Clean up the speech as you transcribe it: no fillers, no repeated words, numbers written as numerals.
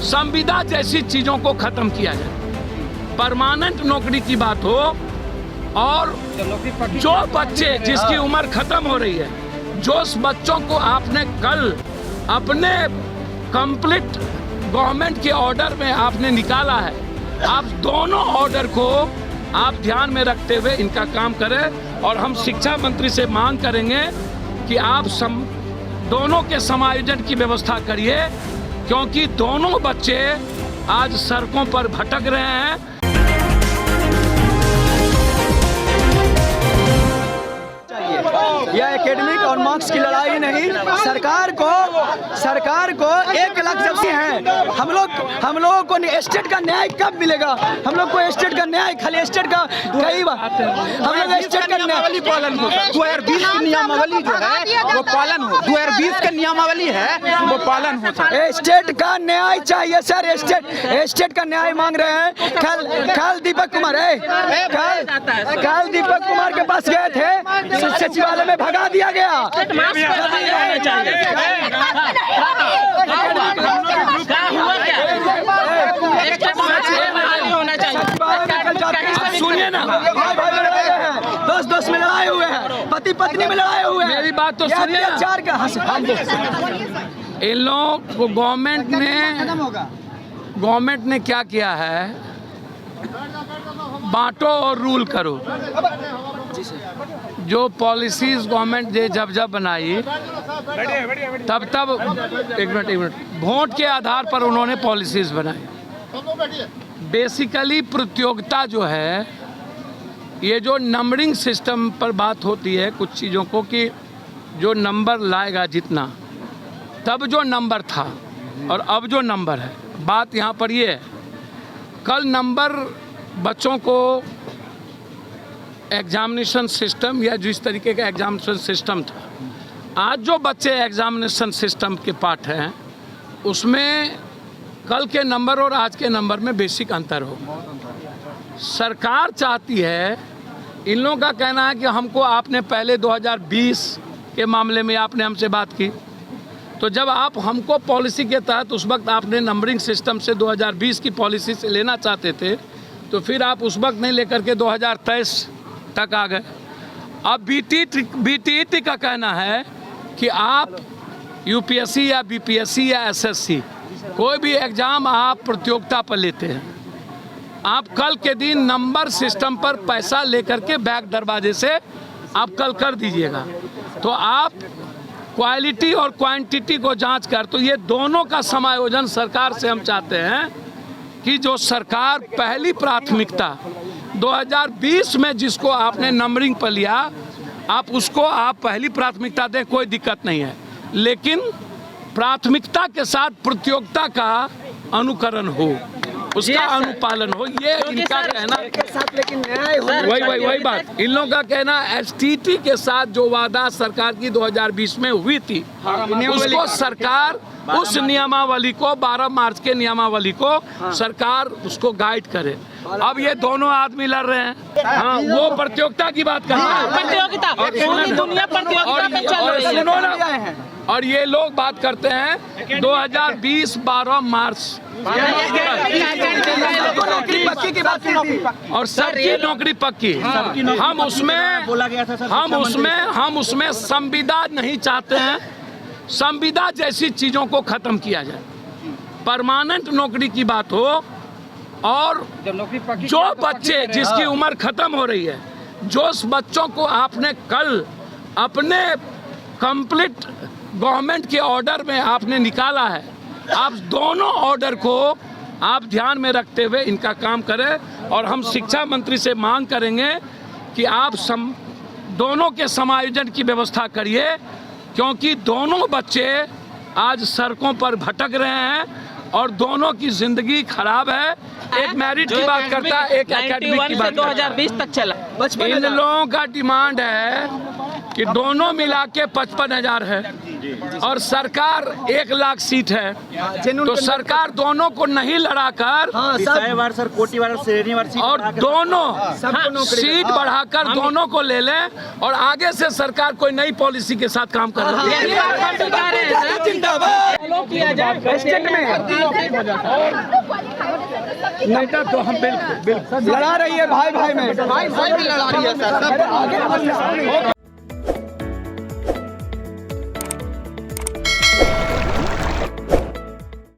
संविदा जैसी चीजों को खत्म किया जाए, परमानेंट नौकरी की बात हो, और जो बच्चे जिसकी उम्र खत्म हो रही है, जो बच्चों को आपने कल अपने कंप्लीट गवर्नमेंट के ऑर्डर में आपने निकाला है, आप दोनों ऑर्डर को आप ध्यान में रखते हुए इनका काम करें। और हम शिक्षा मंत्री से मांग करेंगे कि आप दोनों के समायोजन की व्यवस्था करिए, क्योंकि दोनों बच्चे आज सड़कों पर भटक रहे हैं। यह एकेडमिक और मार्क्स की लड़ाई नहीं, सरकार को 1 लाख सब्सिडी है। हम लोगों को स्टेट का न्याय कब मिलेगा? हम लोग को स्टेट का न्याय, खाली स्टेट का कई बार हम लोग स्टेट का न्याय पालन हो। 2020 की नियमावली जो है वो पालन हो, 2020 का नियमावली है वो पालन हो। स्टेट का न्याय चाहिए सर, स्टेट का न्याय मांग रहे हैं। कल दीपक कुमार के पास गए थे, सचिवालय में भगा दिया गया। सुनिए ना, दोस्त में लड़ाए हुए हैं, पति पत्नी में लड़ाए हुए हैं। मेरी बात तो सुनिए ना। इन लोगों को गवर्नमेंट ने क्या किया है, बांटो और रूल करो। जो पॉलिसीज गवर्नमेंट ने जब बनाई तब एक मिनट वोट के आधार पर उन्होंने पॉलिसीज बनाई। बेसिकली प्रतियोगिता जो है, ये जो नंबरिंग सिस्टम पर बात होती है कुछ चीज़ों को, कि जो नंबर लाएगा जितना, तब जो नंबर था और अब जो नंबर है, बात यहाँ पर ये है। कल नंबर बच्चों को एग्जामिनेशन सिस्टम या जिस तरीके का एग्जामिनेशन सिस्टम था, आज जो बच्चे एग्जामिनेशन सिस्टम के पार्ट हैं उसमें कल के नंबर और आज के नंबर में बेसिक अंतर हो। सरकार चाहती है, इन लोगों का कहना है कि हमको आपने पहले 2020 के मामले में आपने हमसे बात की, तो जब आप हमको पॉलिसी के तहत उस वक्त आपने नंबरिंग सिस्टम से 2020 की पॉलिसी से लेना चाहते थे, तो फिर आप उस वक्त नहीं लेकर के 2023 तक आ गए। अब बीटीईटी का कहना है कि आप यूपीएससी या बीपीएससी या एसएससी कोई भी एग्ज़ाम आप प्रतियोगिता पर लेते हैं, आप कल के दिन नंबर सिस्टम पर पैसा लेकर के बैक दरवाजे से आप कल कर दीजिएगा। तो आप क्वालिटी और क्वांटिटी को जांच कर, तो ये दोनों का समायोजन सरकार से हम चाहते हैं कि जो सरकार पहली प्राथमिकता 2020 में जिसको आपने नंबरिंग पर लिया, आप उसको आप पहली प्राथमिकता दें, कोई दिक्कत नहीं है, लेकिन प्राथमिकता के साथ प्रतियोगिता का अनुकरण हो, उसका अनुपालन हो, ये इनका कहना। लेकिन न्याय वही बात इन लोगों का कहना। एसटीटी के साथ जो वादा सरकार की 2020 में हुई थी, उसको सरकार उस नियमावली को 12 मार्च के नियमावली को सरकार उसको गाइड करे। अब ये दोनों आदमी लड़ रहे हैं। हाँ, वो प्रतियोगिता की बात कर रहे हैं, प्रतियोगिता पूरी दुनिया प्रतियोगिता में चल रही है। सुनो ना, और ये लोग बात करते हैं 2020 12 मार्च और सबकी नौकरी पक्की। हम उसमें संविदा नहीं चाहते हैं। संविदा जैसी चीजों को खत्म किया जाए, परमानेंट नौकरी की बात हो, और जो बच्चे जिसकी उम्र खत्म हो रही है, जो बच्चों को आपने कल अपने कंप्लीट गवर्नमेंट के ऑर्डर में आपने निकाला है, आप दोनों ऑर्डर को आप ध्यान में रखते हुए इनका काम करें। और हम शिक्षा मंत्री से मांग करेंगे कि आप दोनों के समायोजन की व्यवस्था करिए, क्योंकि दोनों बच्चे आज सड़कों पर भटक रहे हैं और दोनों की जिंदगी खराब है। एक मैरिट की बात करता है, एक एकेडमिक की बात 2020 तक चला। इन लोगों का डिमांड है कि दोनों मिला के 55,000 है। और सरकार 1 लाख सीट है, तो सरकार दोनों को नहीं लड़ाकर सर कोटीवार श्रेणीवार और दोनों सीट बढ़ाकर दोनों को ले ले और आगे से सरकार कोई नई पॉलिसी के साथ काम कर रही है। जिंदाबाद स्टेट में तो हम बिल्कुल लड़ा रही है भाई में भाई भी लड़ा रही है सर।